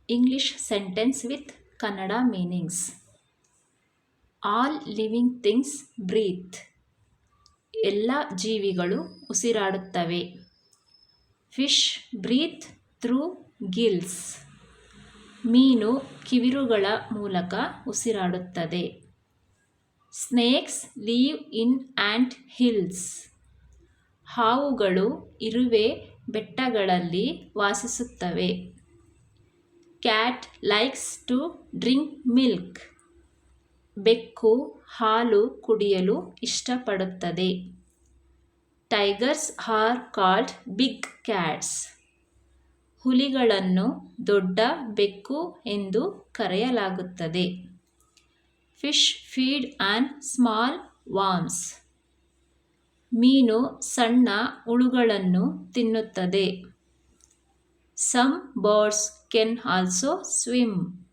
English sentence with Kannada meanings. All living things breathe. ಎಲ್ಲ ಜೀವಿಗಳು ಉಸಿರಾಡುತ್ತವೆ. Fish breathe through gills. ಮೀನು ಕಿವಿರುಗಳ ಮೂಲಕ ಉಸಿರಾಡುತ್ತದೆ. Snakes live in ant hills. ಹಾವುಗಳು ಇರುವೆ ಬೆಟ್ಟಗಳಲ್ಲಿ ವಾಸಿಸುತ್ತವೆ. Cat likes to drink milk. ಬೆಕ್ಕು ಹಾಲು ಕುಡಿಯಲು ಇಷ್ಟಪಡುತ್ತದೆ. Tigers are called big cats. ಹುಲಿಗಳನ್ನು ದೊಡ್ಡ ಬೆಕ್ಕು ಎಂದು ಕರೆಯಲಾಗುತ್ತದೆ. Fish feed on small worms. ಮೀನು ಸಣ್ಣ ಹುಳುಗಳನ್ನು ತಿನ್ನುತ್ತದೆ. Some birds can also swim.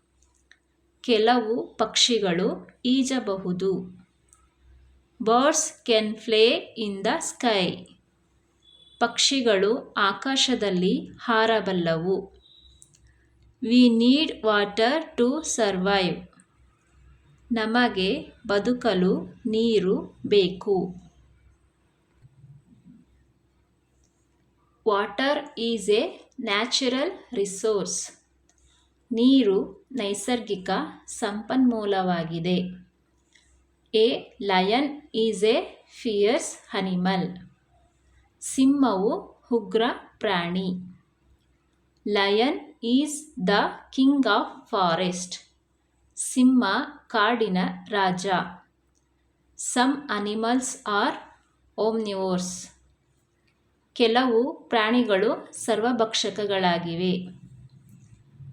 ಕೆಲವು ಪಕ್ಷಿಗಳು ಈಜಬಹುದು. Birds can fly in the sky. ಪಕ್ಷಿಗಳು ಆಕಾಶದಲ್ಲಿ ಹಾರಬಲ್ಲವು. We need water to survive. ನಮಗೆ ಬದುಕಲು ನೀರು ಬೇಕು. Water is a natural resource. ನೀರು ನೈಸರ್ಗಿಕ ಸಂಪನ್ಮೂಲವಾಗಿದೆ. A lion is a fierce animal. ಸಿಂಹವು ಉಗ್ರ ಪ್ರಾಣಿ. Lion is the king of forest. ಸಿಂಹ ಕಾಡಿನ ರಾಜ. Some animals are omnivores. ಕೆಲವು ಪ್ರಾಣಿಗಳು ಸರ್ವಭಕ್ಷಕಗಳಾಗಿವೆ.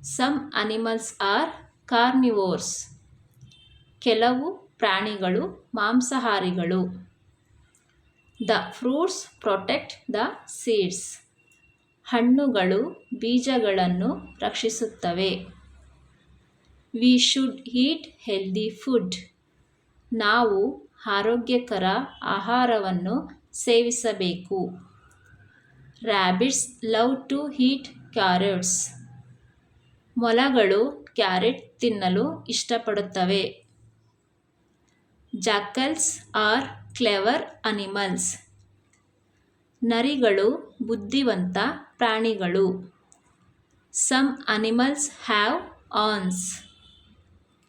Some animals are carnivores. ಕೆಲವು ಪ್ರಾಣಿಗಳು ಮಾಂಸಾಹಾರಿಗಳು. The fruits protect the seeds. ಹಣ್ಣುಗಳು ಬೀಜಗಳನ್ನು ರಕ್ಷಿಸುತ್ತವೆ. We should eat healthy food. ನಾವು ಆರೋಗ್ಯಕರ ಆಹಾರವನ್ನು ಸೇವಿಸಬೇಕು. Rabbits love to eat carrots. ಮೊಲಗಳು ಕ್ಯಾರೆಟ್ ತಿನ್ನಲು ಇಷ್ಟಪಡುತ್ತವೆ. Jackals are clever animals. ನರಿಗಳು ಬುದ್ಧಿವಂತ ಪ್ರಾಣಿಗಳು. Some animals have arms.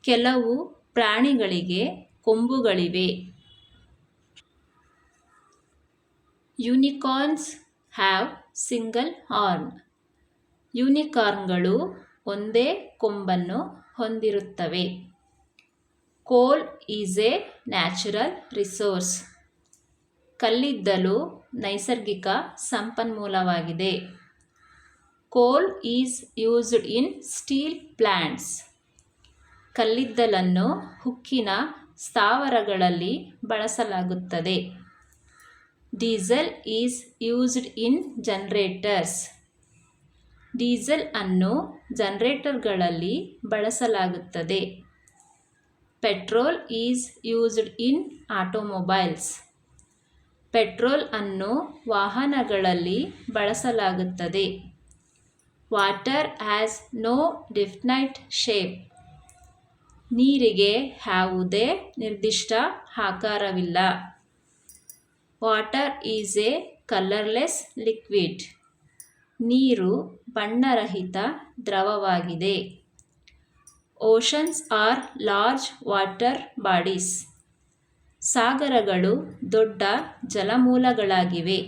ಕೆಲವು ಪ್ರಾಣಿಗಳಿಗೆ ಕೊಂಬುಗಳಿವೆ. Unicorns have single horn. ಯೂನಿಕಾರ್ನ್ಗಳು ಒಂದೇ ಕೊಂಬನ್ನು ಹೊಂದಿರುತ್ತವೆ. ಕೋಲ್ ಈಸ್ ಎ ನ್ಯಾಚುರಲ್ ರಿಸೋರ್ಸ್. ಕಲ್ಲಿದ್ದಲು ನೈಸರ್ಗಿಕ ಸಂಪನ್ಮೂಲವಾಗಿದೆ. Coal is used in steel plants. ಕಲ್ಲಿದ್ದಲನ್ನು ಉಕ್ಕಿನ ಸ್ಥಾವರಗಳಲ್ಲಿ ಬಳಸಲಾಗುತ್ತದೆ. Diesel is used in generators. Diesel ಅನ್ನು ಜನರೇಟರ್ಗಳಲ್ಲಿ ಬಳಸಲಾಗುತ್ತದೆ. Petrol is used in automobiles. Petrol ಅನ್ನು ವಾಹನಗಳಲ್ಲಿ ಬಳಸಲಾಗುತ್ತದೆ. Water has no definite shape. ನೀರಿಗೆ ಯಾವುದೇ ನಿರ್ದಿಷ್ಟ ಆಕಾರವಿಲ್ಲ. Water is a colourless liquid. ನೀರು ಬಣ್ಣರಹಿತ ದ್ರವವಾಗಿದೆ. Oceans are large water bodies. ಸಾಗರಗಳು ದೊಡ್ಡ ಜಲಮೂಲಗಳಾಗಿವೆ.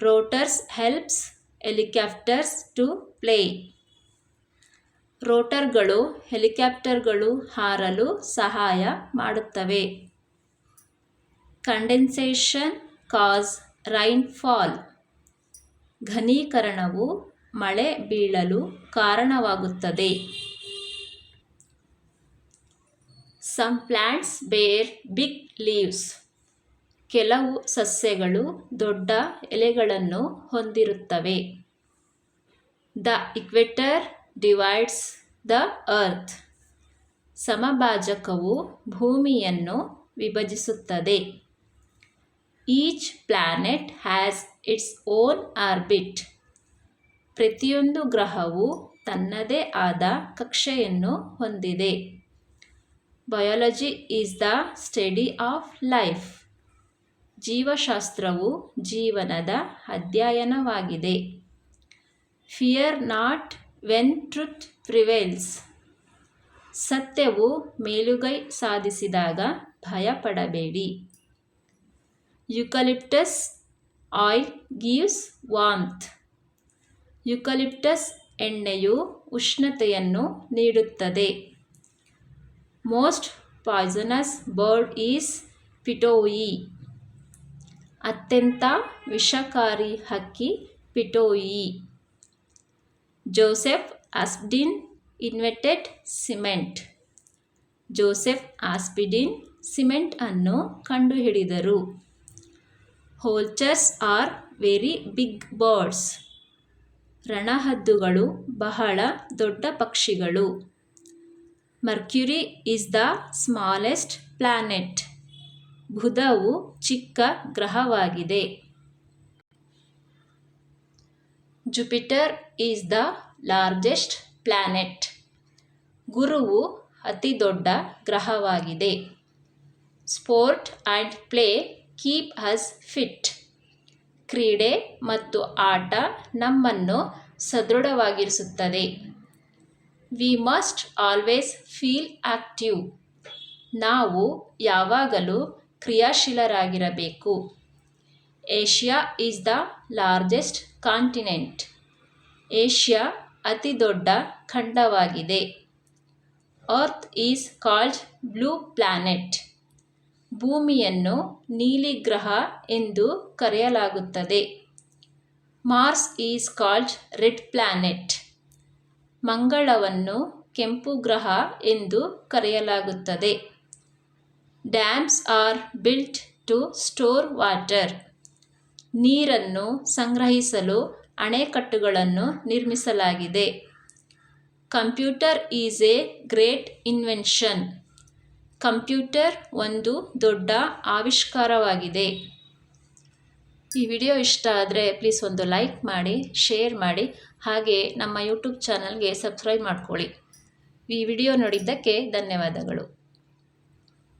Rotors helps helicopters to fly. ರೋಟರ್ಗಳು ಹೆಲಿಕಾಪ್ಟರ್ಗಳು ಹಾರಲು ಸಹಾಯ ಮಾಡುತ್ತವೆ. ಕಂಡೆನ್ಸೇಷನ್ ಕಾಸ್ ರೈನ್ಫಾಲ್. ಘನೀಕರಣವು ಮಳೆ ಬೀಳಲು ಕಾರಣವಾಗುತ್ತದೆ. Some plants bear big leaves. ಕೆಲವು ಸಸ್ಯಗಳು ದೊಡ್ಡ ಎಲೆಗಳನ್ನು ಹೊಂದಿರುತ್ತವೆ. The equator divides the earth. ಸಮಭಾಜಕವು ಭೂಮಿಯನ್ನು ವಿಭಜಿಸುತ್ತದೆ. Each planet has its own orbit. ಪ್ರತಿಯೊಂದು ಗ್ರಹವು ತನ್ನದೇ ಆದ ಕಕ್ಷೆಯನ್ನು ಹೊಂದಿದೆ. Biology is the study of life. ಜೀವಶಾಸ್ತ್ರವು ಜೀವನದ ಅಧ್ಯಯನವಾಗಿದೆ. Fear not when truth prevails. ಸತ್ಯವು ಮೇಲುಗೈ ಸಾಧಿಸಿದಾಗ ಭಯಪಡಬೇಡಿ. Eucalyptus oil gives warmth. Eucalyptus ಎಣ್ಣೆಯು ಉಷ್ಣತೆಯನ್ನು ನೀಡುತ್ತದೆ. Most poisonous bird is pitohui. ಅತ್ಯಂತ ವಿಷಕಾರಿ ಹಕ್ಕಿ pitohui. Joseph ಆಸ್ಪಿಡಿನ್ invented cement. Joseph Aspdin cement ಅನ್ನು ಕಂಡುಹಿಡಿದರು. Vultures are very big birds. ರಣಹದ್ದುಗಳು ಬಹಳ ದೊಡ್ಡ ಪಕ್ಷಿಗಳು. Mercury is the smallest planet. ಬುಧವು ಚಿಕ್ಕ ಗ್ರಹವಾಗಿದೆ. Jupiter is the largest planet. ಗುರುವು ಅತಿ ದೊಡ್ಡ ಗ್ರಹವಾಗಿದೆ. Sport and play keep us fit. ಕ್ರೀಡೆ ಮತ್ತು ಆಟ ನಮ್ಮನ್ನು ಸದೃಢವಾಗಿರಿಸುತ್ತದೆ. We must always feel active. ನಾವು ಯಾವಾಗಲೂ ಕ್ರಿಯಾಶೀಲರಾಗಿರಬೇಕು. Asia is the largest continent. Asia ಅತಿ ದೊಡ್ಡ ಖಂಡವಾಗಿದೆ. Earth is called blue planet. ಭೂಮಿಯನ್ನು ನೀಲಿ ಗ್ರಹ ಎಂದು ಕರೆಯಲಾಗುತ್ತದೆ. Mars is called red planet. ಮಂಗಳವನ್ನು ಕೆಂಪು ಗ್ರಹ ಎಂದು ಕರೆಯಲಾಗುತ್ತದೆ. Dams are built to store water. ನೀರನ್ನು ಸಂಗ್ರಹಿಸಲು ಅಣೆಕಟ್ಟುಗಳನ್ನು ನಿರ್ಮಿಸಲಾಗಿದೆ. Computer is a great invention. Computer ಒಂದು ದೊಡ್ಡ ಆವಿಷ್ಕಾರವಾಗಿದೆ. ಈ ವಿಡಿಯೋ ಇಷ್ಟ ಆದರೆ ಪ್ಲೀಸ್ ಒಂದು ಲೈಕ್ ಮಾಡಿ, ಶೇರ್ ಮಾಡಿ, ಹಾಗೆ ನಮ್ಮ ಯೂಟ್ಯೂಬ್ ಚಾನಲ್ಗೆ ಸಬ್ಸ್ಕ್ರೈಬ್ ಮಾಡ್ಕೊಳ್ಳಿ. ಈ ವಿಡಿಯೋ ನೋಡಿದ್ದಕ್ಕೆ ಧನ್ಯವಾದಗಳು.